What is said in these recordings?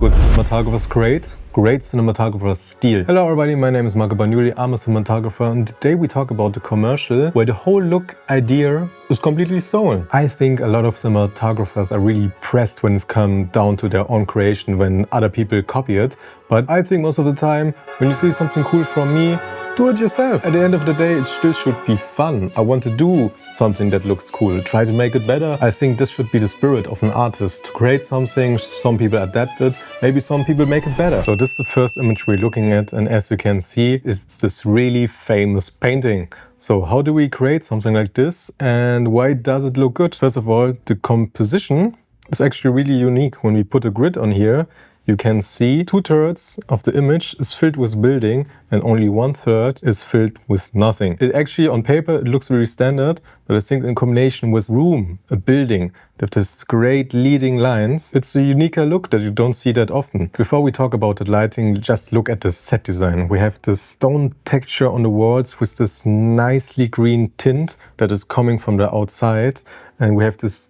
Good cinematographers create, great cinematographers steal. Hello everybody, my name is Marco Bagnoli, I'm a cinematographer, and today we talk about the commercial where the whole look idea is completely stolen. I think a lot of cinematographers are really pressed when it's come down to their own creation when other people copy it, but I think most of the time when you see something cool from me, do it yourself. At the end of the day, it still should be fun. I want to do something that looks cool, try to make it better. I think this should be the spirit of an artist, to create something, some people adapt it, maybe some people make it better. So this is the first image we're looking at, and as you can see, it's this really famous painting. So how do we create something like this, and why does it look good? First of all, the composition is actually really unique. When we put a grid on here, you can see 2/3 of the image is filled with building and only 1/3 is filled with nothing. It actually, on paper, it looks very standard, but I think in combination with room, a building, they have this great leading lines. It's a unique look that you don't see that often. Before we talk about the lighting, just look at the set design. We have this stone texture on the walls with this nicely green tint that is coming from the outside, and we have this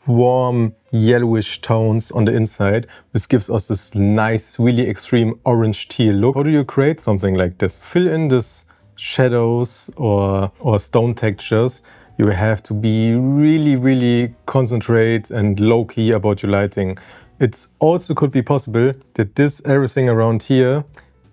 warm yellowish tones on the inside, which gives us this nice, really extreme orange teal look. How do you create something like this? Fill in this shadows or stone textures. You have to be really concentrate and low-key about your lighting. It also could be possible that this everything around here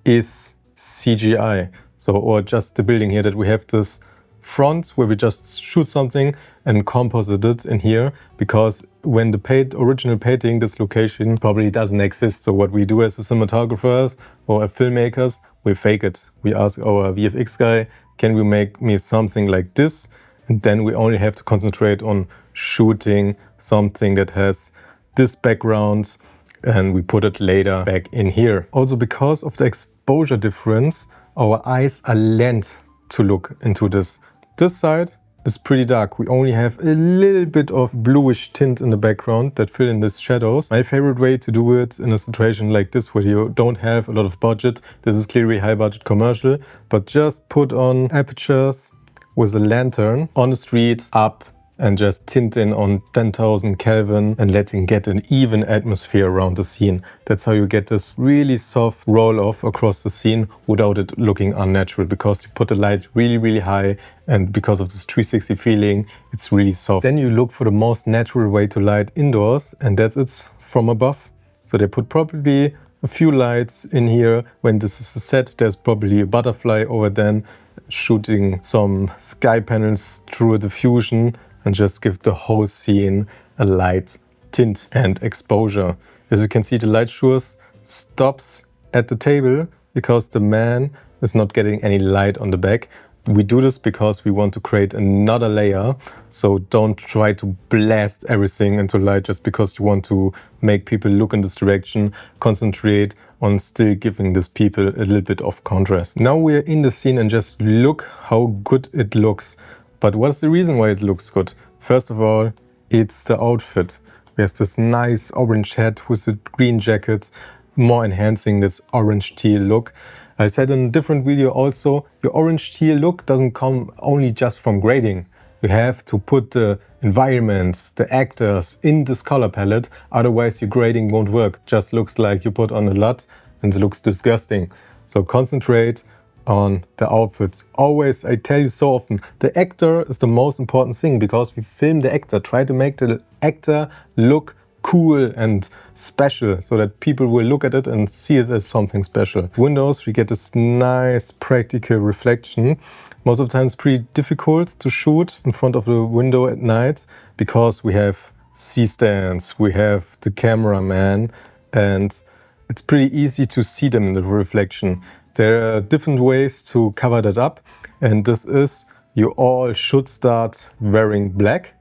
is CGI. Or just the building here, that we have this front where we just shoot something and composite it in here, because when the original painting, this location probably doesn't exist. So what we do as cinematographers or filmmakers, we fake it. We ask our VFX guy, can we make me something like this? And then we only have to concentrate on shooting something that has this background, and we put it later back in here. Also, because of the exposure difference, our eyes are lent to look into this. This side is pretty dark. We only have a little bit of bluish tint in the background that fill in these shadows. My favorite way to do it in a situation like this, where you don't have a lot of budget, this is clearly a high budget commercial, but just put on apertures with a lantern on the street up and just tint in on 10,000 Kelvin and letting get an even atmosphere around the scene. That's how you get this really soft roll-off across the scene without it looking unnatural, because you put the light really high, and because of this 360 feeling, it's really soft. Then you look for the most natural way to light indoors, and that's it from above. So they put probably a few lights in here. When this is set, there's probably a butterfly over then, shooting some sky panels through a diffusion, and just give the whole scene a light tint and exposure. As you can see, the light source stops at the table because the man is not getting any light on the back. We do this because we want to create another layer, so don't try to blast everything into light just because you want to make people look in this direction. Concentrate on still giving these people a little bit of contrast. Now we're in the scene, and just look how good it looks. But what's the reason why it looks good? First of all, it's the outfit. There's this nice orange hat with a green jacket, more enhancing this orange teal look. I said in a different video also, your orange teal look doesn't come only just from grading. You have to put the environment, the actors in this color palette, otherwise your grading won't work. It just looks like you put on a lot and it looks disgusting. So concentrate on the outfits. Always, I tell you so often, the actor is the most important thing, because we film the actor. Try to make the actor look cool and special, so that people will look at it and see it as something special. Windows, we get this nice practical reflection. Most of the time it's pretty difficult to shoot in front of the window at night, because we have C-stands, we have the cameraman, and it's pretty easy to see them in the reflection. There are different ways to cover that up, and this is, you all should start wearing black.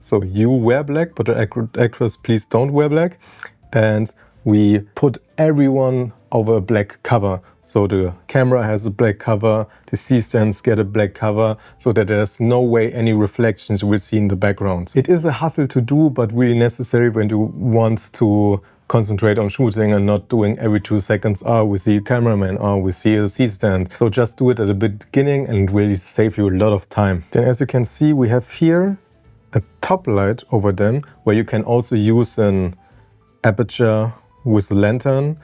So you wear black, but the actress, please don't wear black. And we put everyone over a black cover. So the camera has a black cover, the C-stands get a black cover, so that there's no way any reflections you will see in the background. It is a hustle to do, but really necessary when you want to concentrate on shooting and not doing every 2 seconds, we see a cameraman, we see a C-stand. So just do it at the beginning and it will save you a lot of time. Then as you can see, we have here a top light over them, where you can also use an aperture with a lantern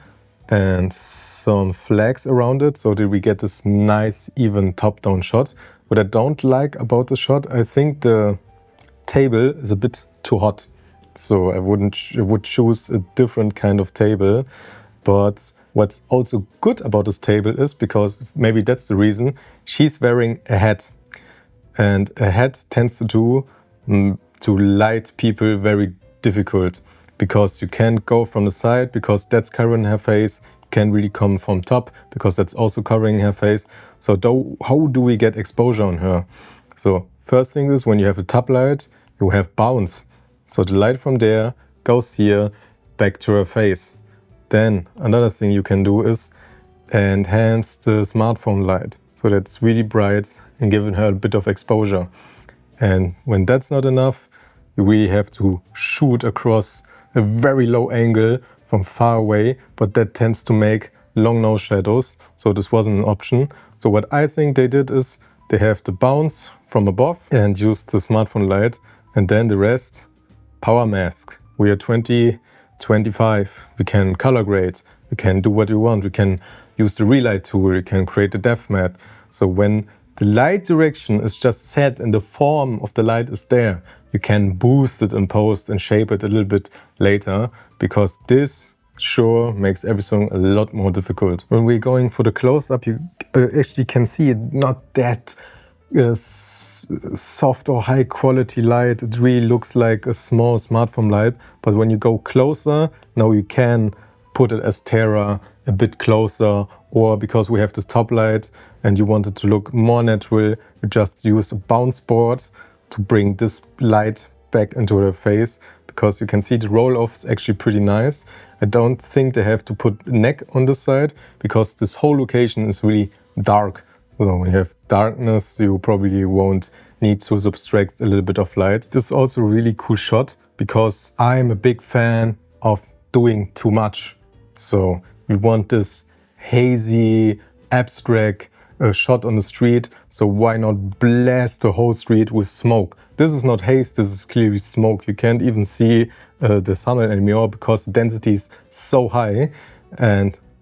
and some flags around it so that we get this nice even top-down shot. What I don't like about the shot, I think the table is a bit too hot. So I would choose a different kind of table. But what's also good about this table is, because maybe that's the reason, she's wearing a hat. And a hat tends to do to light people very difficult, because you can't go from the side because that's covering her face. You can't really come from top because that's also covering her face. So how do we get exposure on her? So first thing is, when you have a top light, you have bounce. So the light from there goes here back to her face. Then another thing you can do is enhance the smartphone light, so that's really bright and giving her a bit of exposure. And when that's not enough, you really have to shoot across a very low angle from far away, but that tends to make long nose shadows, so this wasn't an option. So what I think they did is they have the bounce from above and use the smartphone light, and then the rest, power mask. We are 2025, we can color grade, we can do what we want, we can use the relight tool, we can create a depth map. So when the light direction is just set and the form of the light is there, you can boost it in post and shape it a little bit later, because this sure makes everything a lot more difficult. When we're going for the close-up, you actually can see it not that soft or high quality light. It really looks like a small smartphone light, but when you go closer, now you can put it as Terra a bit closer, or because we have this top light and you want it to look more natural, you just use a bounce board to bring this light back into her face, because you can see the roll-off is actually pretty nice. I don't think they have to put a neck on the side, because this whole location is really dark. So when you have darkness, you probably won't need to subtract a little bit of light. This is also a really cool shot, because I'm a big fan of doing too much. So we want this hazy, abstract shot on the street, so why not blast the whole street with smoke? This is not haze, this is clearly smoke. You can't even see the thumbnail anymore because the density is so high.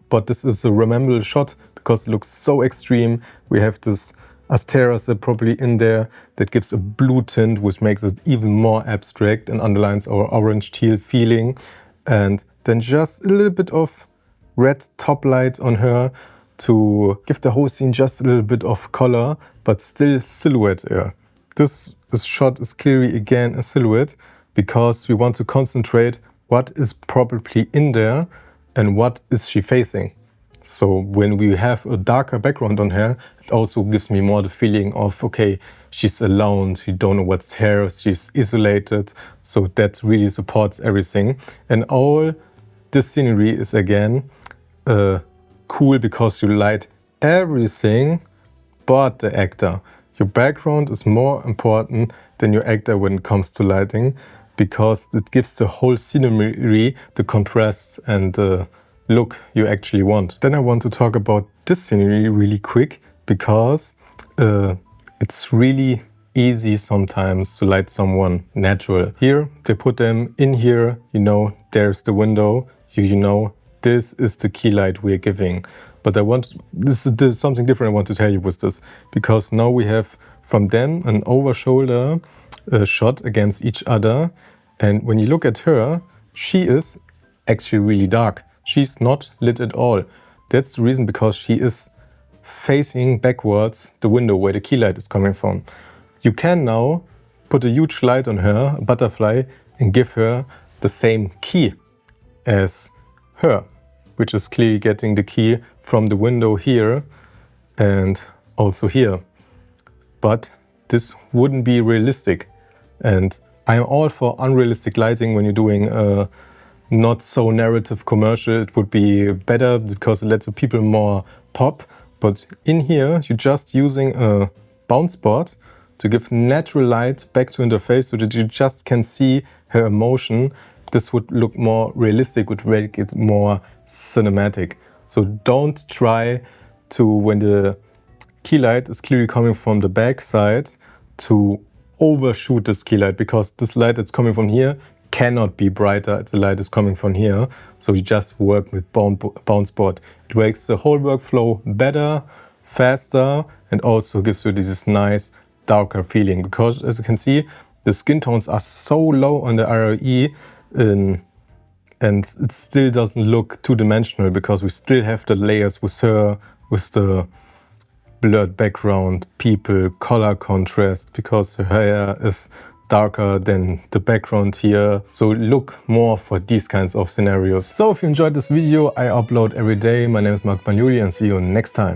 But this is a rememberable shot because it looks so extreme. We have this Asteras probably in there that gives a blue tint, which makes it even more abstract and underlines our orange teal feeling. And then just a little bit of red top light on her to give the whole scene just a little bit of color, but still silhouette here. This shot is clearly again a silhouette, because we want to concentrate what is probably in there and what is she facing. So when we have a darker background on her, it also gives me more the feeling of, okay, she's alone, she don't know what's her, she's isolated. So that really supports everything. And all this scenery is again cool because you light everything but the actor. Your background is more important than your actor when it comes to lighting, because it gives the whole scenery the contrasts and the look you actually want. Then I want to talk about this scenery really quick, because it's really easy sometimes to light someone natural. Here, they put them in here, you know, there's the window, you know, this is the key light we're giving. But this is something different I want to tell you with this, because now we have from them an over-shoulder shot against each other. And when you look at her, she is actually really dark. She's not lit at all. That's the reason, because she is facing backwards the window where the key light is coming from. You can now put a huge light on her, a butterfly, and give her the same key as her, which is clearly getting the key from the window here and also here. But this wouldn't be realistic. And I'm all for unrealistic lighting when you're doing a not so narrative commercial. It would be better because it lets the people more pop. But in here, you're just using a bounce board to give natural light back to her face so that you just can see her emotion. This would look more realistic, would make it more cinematic. So don't try to, when the key light is clearly coming from the back side, to overshoot this key light, because this light that's coming from here cannot be brighter as the light is coming from here. So you just work with bounce board. It makes the whole workflow better, faster, and also gives you this nice darker feeling, because as you can see, the skin tones are so low on the ROE, and it still doesn't look two-dimensional, because we still have the layers with her, with the blurred background, people, color contrast, because her hair is darker than the background here. So look more for these kinds of scenarios. So if you enjoyed this video, I upload every day. My name is Mark Bagnoli, and see you next time.